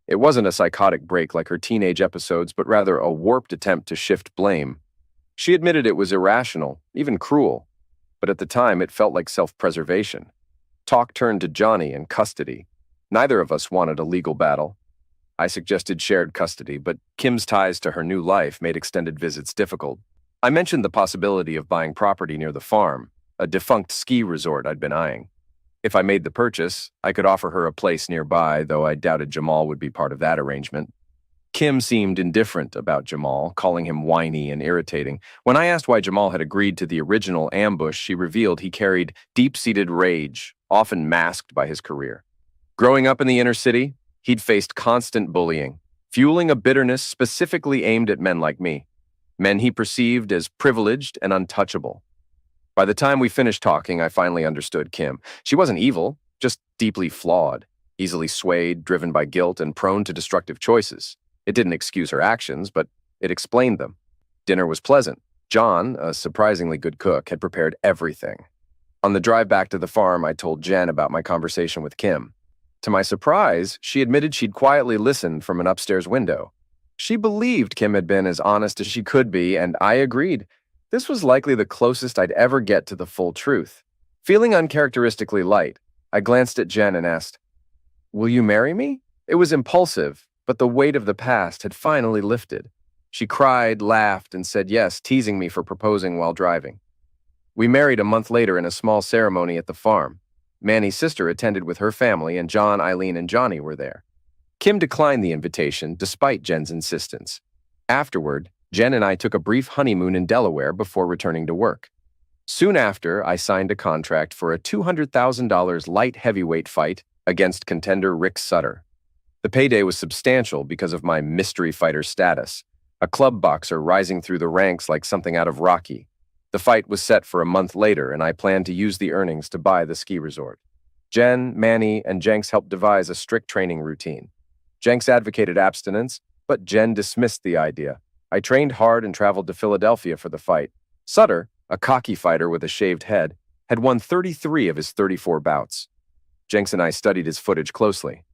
It wasn't a psychotic break like her teenage episodes, but rather a warped attempt to shift blame. She admitted it was irrational, even cruel, but at the time it felt like self-preservation. Talk turned to Johnny and custody. Neither of us wanted a legal battle. I suggested shared custody, but Kim's ties to her new life made extended visits difficult. I mentioned the possibility of buying property near the farm, a defunct ski resort I'd been eyeing. If I made the purchase, I could offer her a place nearby, though I doubted Jamal would be part of that arrangement. Kim seemed indifferent about Jamal, calling him whiny and irritating. When I asked why Jamal had agreed to the original ambush, she revealed he carried deep-seated rage, often masked by his career. Growing up in the inner city, he'd faced constant bullying, fueling a bitterness specifically aimed at men like me, men he perceived as privileged and untouchable. By the time we finished talking, I finally understood Kim. She wasn't evil, just deeply flawed, easily swayed, driven by guilt, and prone to destructive choices. It didn't excuse her actions, but it explained them. Dinner was pleasant. John, a surprisingly good cook, had prepared everything. On the drive back to the farm, I told Jen about my conversation with Kim. To my surprise, she admitted she'd quietly listened from an upstairs window. She believed Kim had been as honest as she could be, and I agreed. This was likely the closest I'd ever get to the full truth. Feeling uncharacteristically light, I glanced at Jen and asked, "Will you marry me?" It was impulsive, but the weight of the past had finally lifted. She cried, laughed, and said yes, teasing me for proposing while driving. We married a month later in a small ceremony at the farm. Manny's sister attended with her family, and John, Eileen, and Johnny were there. Kim declined the invitation, despite Jen's insistence. Afterward, Jen and I took a brief honeymoon in Delaware before returning to work. Soon after, I signed a contract for a $200,000 light heavyweight fight against contender Rick Sutter. The payday was substantial because of my mystery fighter status, a club boxer rising through the ranks like something out of Rocky. The fight was set for a month later, and I planned to use the earnings to buy the ski resort. Jen, Manny, and Jenks helped devise a strict training routine. Jenks advocated abstinence, but Jen dismissed the idea. I trained hard and traveled to Philadelphia for the fight. Sutter, a cocky fighter with a shaved head, had won 33 of his 34 bouts. Jenks and I studied his footage closely.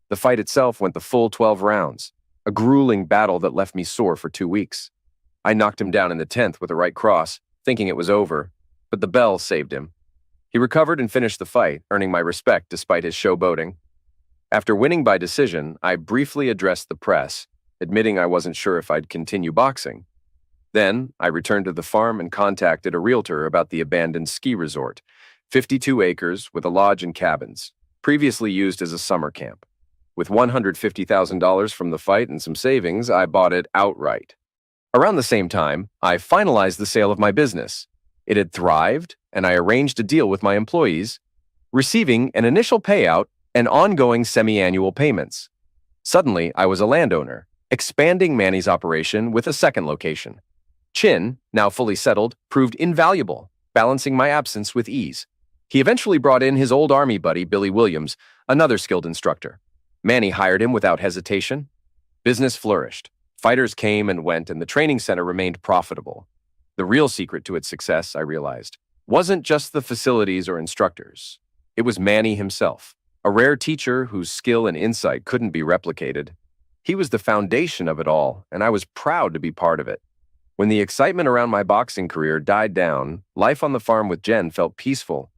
The fight itself went the full 12 rounds, a grueling battle that left me sore for 2 weeks. I knocked him down in the 10th with a right cross, thinking it was over, but the bell saved him. He recovered and finished the fight, earning my respect despite his showboating. After winning by decision, I briefly addressed the press, admitting I wasn't sure if I'd continue boxing. Then, I returned to the farm and contacted a realtor about the abandoned ski resort, 52 acres with a lodge and cabins, previously used as a summer camp. With $150,000 from the fight and some savings, I bought it outright. Around the same time, I finalized the sale of my business. It had thrived, and I arranged a deal with my employees, receiving an initial payout and ongoing semi-annual payments. Suddenly, I was a landowner, expanding Manny's operation with a second location. Chin, now fully settled, proved invaluable, balancing my absence with ease. He eventually brought in his old army buddy, Billy Williams, another skilled instructor. Manny hired him without hesitation. Business flourished. Fighters came and went, and the training center remained profitable. The real secret to its success, I realized, wasn't just the facilities or instructors. It was Manny himself, a rare teacher whose skill and insight couldn't be replicated. He was the foundation of it all, and I was proud to be part of it. When the excitement around my boxing career died down, life on the farm with Jen felt peaceful,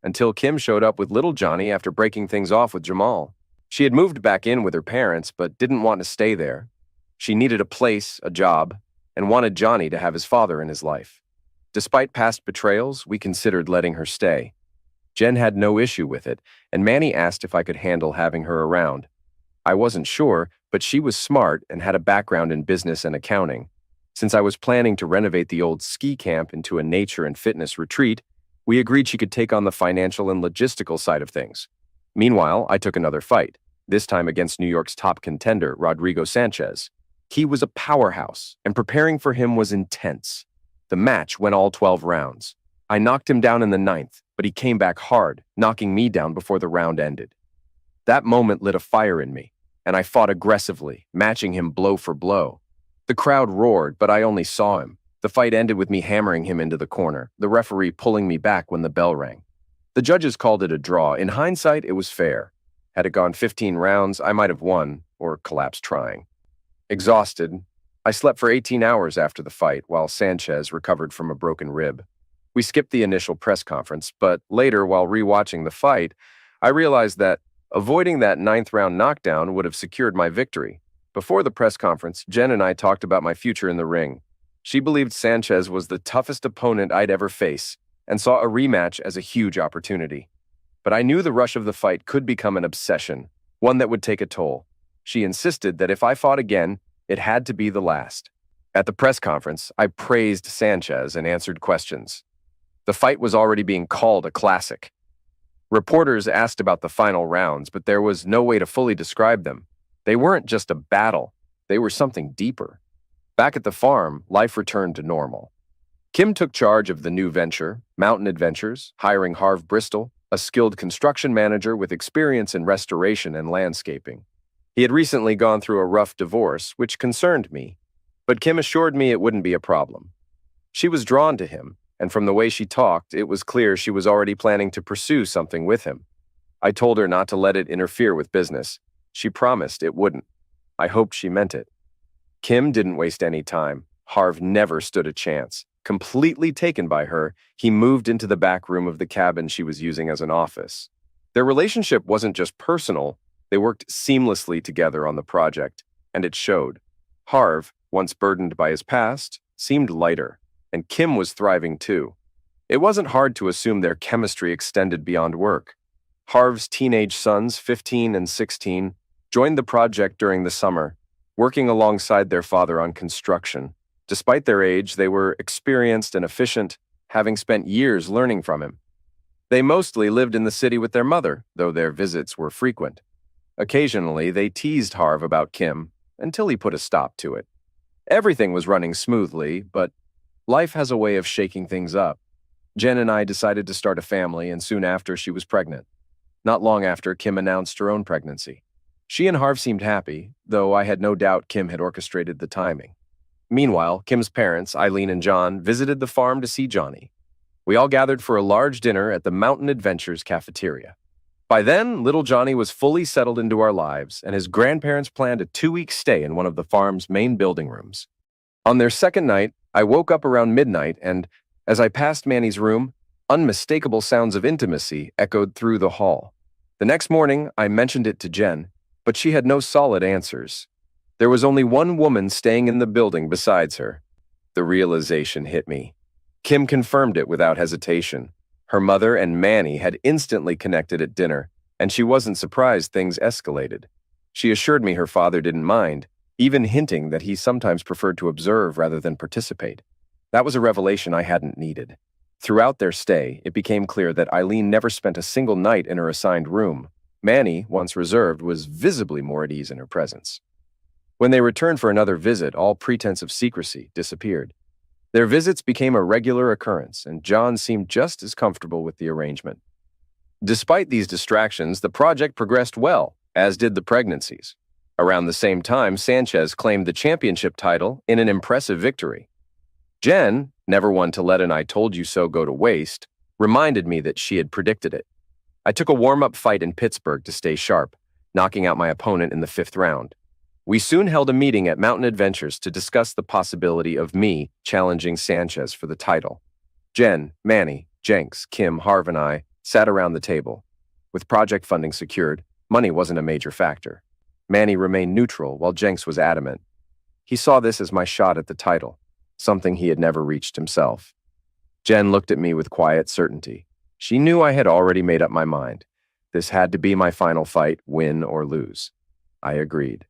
until Kim showed up with little Johnny after breaking things off with Jamal. She had moved back in with her parents, but didn't want to stay there. She needed a place, a job, and wanted Johnny to have his father in his life. Despite past betrayals, we considered letting her stay. Jen had no issue with it, and Manny asked if I could handle having her around. I wasn't sure, but she was smart and had a background in business and accounting. Since I was planning to renovate the old ski camp into a nature and fitness retreat, we agreed she could take on the financial and logistical side of things. Meanwhile, I took another fight, this time against New York's top contender, Rodrigo Sanchez. He was a powerhouse, and preparing for him was intense. The match went all 12 rounds. I knocked him down in the 9th, but he came back hard, knocking me down before the round ended. That moment lit a fire in me, and I fought aggressively, matching him blow for blow. The crowd roared, but I only saw him. The fight ended with me hammering him into the corner, the referee pulling me back when the bell rang. The judges called it a draw. In hindsight, it was fair. Had it gone 15 rounds, I might have won, or collapsed trying. Exhausted, I slept for 18 hours after the fight while Sanchez recovered from a broken rib. We skipped the initial press conference, but later, while rewatching the fight, I realized that avoiding that 9th round knockdown would have secured my victory. Before the press conference, Jen and I talked about my future in the ring. She believed Sanchez was the toughest opponent I'd ever face and saw a rematch as a huge opportunity. But I knew the rush of the fight could become an obsession, one that would take a toll. She insisted that if I fought again, it had to be the last. At the press conference, I praised Sanchez and answered questions. The fight was already being called a classic. Reporters asked about the final rounds, but there was no way to fully describe them. They weren't just a battle, they were something deeper. Back at the farm, life returned to normal. Kim took charge of the new venture, Mountain Adventures, hiring Harv Bristol, a skilled construction manager with experience in restoration and landscaping. He had recently gone through a rough divorce, which concerned me, but Kim assured me it wouldn't be a problem. She was drawn to him, and from the way she talked, it was clear she was already planning to pursue something with him. I told her not to let it interfere with business. She promised it wouldn't. I hoped she meant it. Kim didn't waste any time. Harv never stood a chance. Completely taken by her, he moved into the back room of the cabin she was using as an office. Their relationship wasn't just personal, they worked seamlessly together on the project, and it showed. Harv, once burdened by his past, seemed lighter, and Kim was thriving too. It wasn't hard to assume their chemistry extended beyond work. Harv's teenage sons, 15 and 16, joined the project during the summer, working alongside their father on construction. Despite their age, they were experienced and efficient, having spent years learning from him. They mostly lived in the city with their mother, though their visits were frequent. Occasionally, they teased Harv about Kim, until he put a stop to it. Everything was running smoothly, but life has a way of shaking things up. Jen and I decided to start a family, and soon after, she was pregnant. Not long after, Kim announced her own pregnancy. She and Harv seemed happy, though I had no doubt Kim had orchestrated the timing. Meanwhile, Kim's parents, Eileen and John, visited the farm to see Johnny. We all gathered for a large dinner at the Mountain Adventures cafeteria. By then, little Johnny was fully settled into our lives, and his grandparents planned a 2-week stay in one of the farm's main building rooms. On their second night, I woke up around midnight, and as I passed Manny's room, unmistakable sounds of intimacy echoed through the hall. The next morning, I mentioned it to Jen, but she had no solid answers. There was only one woman staying in the building besides her. The realization hit me. Kim confirmed it without hesitation. Her mother and Manny had instantly connected at dinner, and she wasn't surprised things escalated. She assured me her father didn't mind, even hinting that he sometimes preferred to observe rather than participate. That was a revelation I hadn't needed. Throughout their stay, it became clear that Eileen never spent a single night in her assigned room. Manny, once reserved, was visibly more at ease in her presence. When they returned for another visit, all pretense of secrecy disappeared. Their visits became a regular occurrence, and John seemed just as comfortable with the arrangement. Despite these distractions, the project progressed well, as did the pregnancies. Around the same time, Sanchez claimed the championship title in an impressive victory. Jen, never one to let an "I told you so" go to waste, reminded me that she had predicted it. I took a warm-up fight in Pittsburgh to stay sharp, knocking out my opponent in the 5th round. We soon held a meeting at Mountain Adventures to discuss the possibility of me challenging Sanchez for the title. Jen, Manny, Jenks, Kim, Harv, and I sat around the table. With project funding secured, money wasn't a major factor. Manny remained neutral while Jenks was adamant. He saw this as my shot at the title, something he had never reached himself. Jen looked at me with quiet certainty. She knew I had already made up my mind. This had to be my final fight, win or lose. I agreed.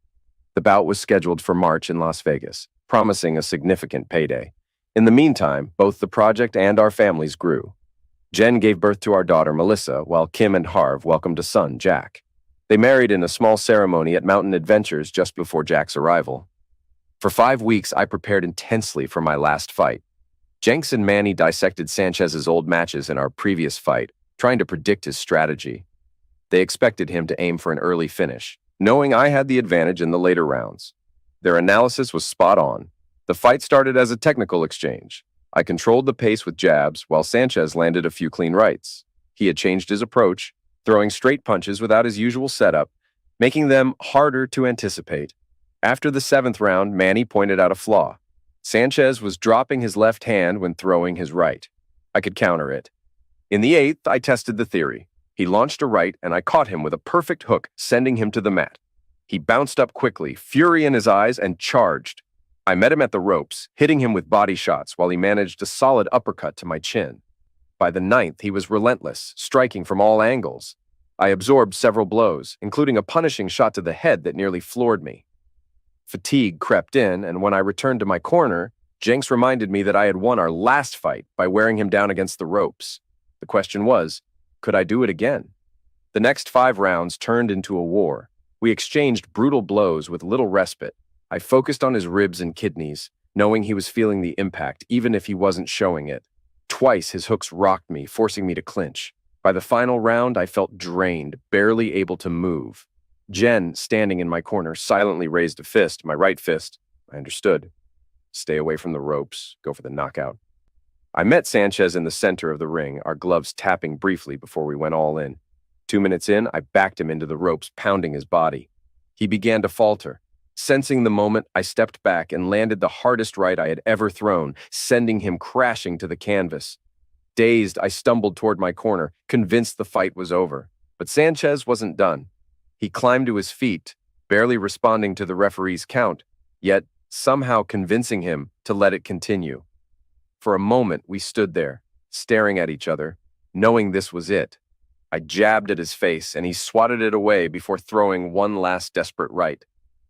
The bout was scheduled for March in Las Vegas, promising a significant payday. In the meantime, both the project and our families grew. Jen gave birth to our daughter, Melissa, while Kim and Harv welcomed a son, Jack. They married in a small ceremony at Mountain Adventures just before Jack's arrival. For 5 weeks, I prepared intensely for my last fight. Jenks and Manny dissected Sanchez's old matches in our previous fight, trying to predict his strategy. They expected him to aim for an early finish, knowing I had the advantage in the later rounds. Their analysis was spot on. The fight started as a technical exchange. I controlled the pace with jabs, while Sanchez landed a few clean rights. He had changed his approach, throwing straight punches without his usual setup, making them harder to anticipate. After the 7th round, Manny pointed out a flaw. Sanchez was dropping his left hand when throwing his right. I could counter it. In the 8th, I tested the theory. He launched a right, and I caught him with a perfect hook, sending him to the mat. He bounced up quickly, fury in his eyes, and charged. I met him at the ropes, hitting him with body shots while he managed a solid uppercut to my chin. By the 9th, he was relentless, striking from all angles. I absorbed several blows, including a punishing shot to the head that nearly floored me. Fatigue crept in, and when I returned to my corner, Jenks reminded me that I had won our last fight by wearing him down against the ropes. The question was, could I do it again? The next 5 rounds turned into a war. We exchanged brutal blows with little respite. I focused on his ribs and kidneys, knowing he was feeling the impact, even if he wasn't showing it. Twice his hooks rocked me, forcing me to clinch. By the final round, I felt drained, barely able to move. Jen, standing in my corner, silently raised a fist, my right fist. I understood. Stay away from the ropes, go for the knockout. I met Sanchez in the center of the ring, our gloves tapping briefly before we went all in. 2 minutes in, I backed him into the ropes, pounding his body. He began to falter. Sensing the moment, I stepped back and landed the hardest right I had ever thrown, sending him crashing to the canvas. Dazed, I stumbled toward my corner, convinced the fight was over. But Sanchez wasn't done. He climbed to his feet, barely responding to the referee's count, yet somehow convincing him to let it continue. For a moment, we stood there, staring at each other, knowing this was it. I jabbed at his face, and he swatted it away before throwing one last desperate right.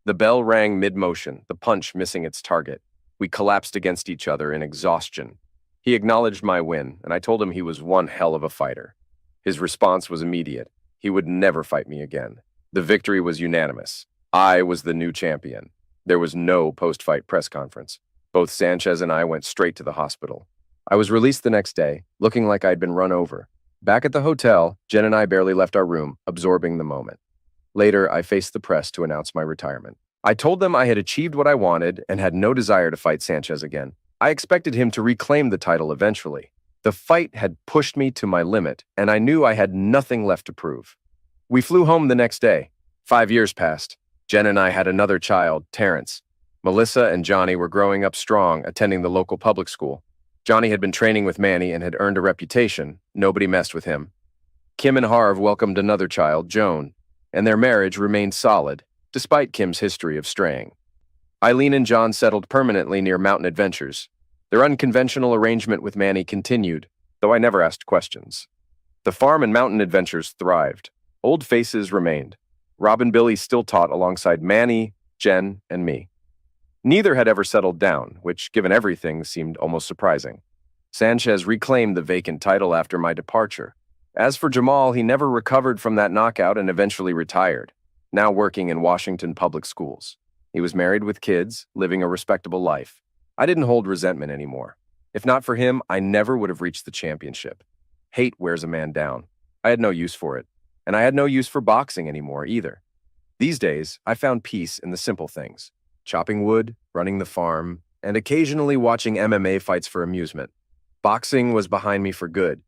The bell rang mid-motion, the punch missing its target. We collapsed against each other in exhaustion. He acknowledged my win, and I told him he was one hell of a fighter. His response was immediate. He would never fight me again. The victory was unanimous. I was the new champion. There was no post-fight press conference. Both Sanchez and I went straight to the hospital. I was released the next day, looking like I'd been run over. Back at the hotel, Jen and I barely left our room, absorbing the moment. Later, I faced the press to announce my retirement. I told them I had achieved what I wanted and had no desire to fight Sanchez again. I expected him to reclaim the title eventually. The fight had pushed me to my limit, and I knew I had nothing left to prove. We flew home the next day. 5 years passed. Jen and I had another child, Terrence. Melissa and Johnny were growing up strong, attending the local public school. Johnny had been training with Manny and had earned a reputation. Nobody messed with him. Kim and Harv welcomed another child, Joan, and their marriage remained solid, despite Kim's history of straying. Eileen and John settled permanently near Mountain Adventures. Their unconventional arrangement with Manny continued, though I never asked questions. The farm and Mountain Adventures thrived. Old faces remained. Rob and Billy still taught alongside Manny, Jen, and me. Neither had ever settled down, which, given everything, seemed almost surprising. Sanchez reclaimed the vacant title after my departure. As for Jamal, he never recovered from that knockout and eventually retired, now working in Washington public schools. He was married with kids, living a respectable life. I didn't hold resentment anymore. If not for him, I never would have reached the championship. Hate wears a man down. I had no use for it, and I had no use for boxing anymore either. These days, I found peace in the simple things: chopping wood, running the farm, and occasionally watching MMA fights for amusement. Boxing was behind me for good,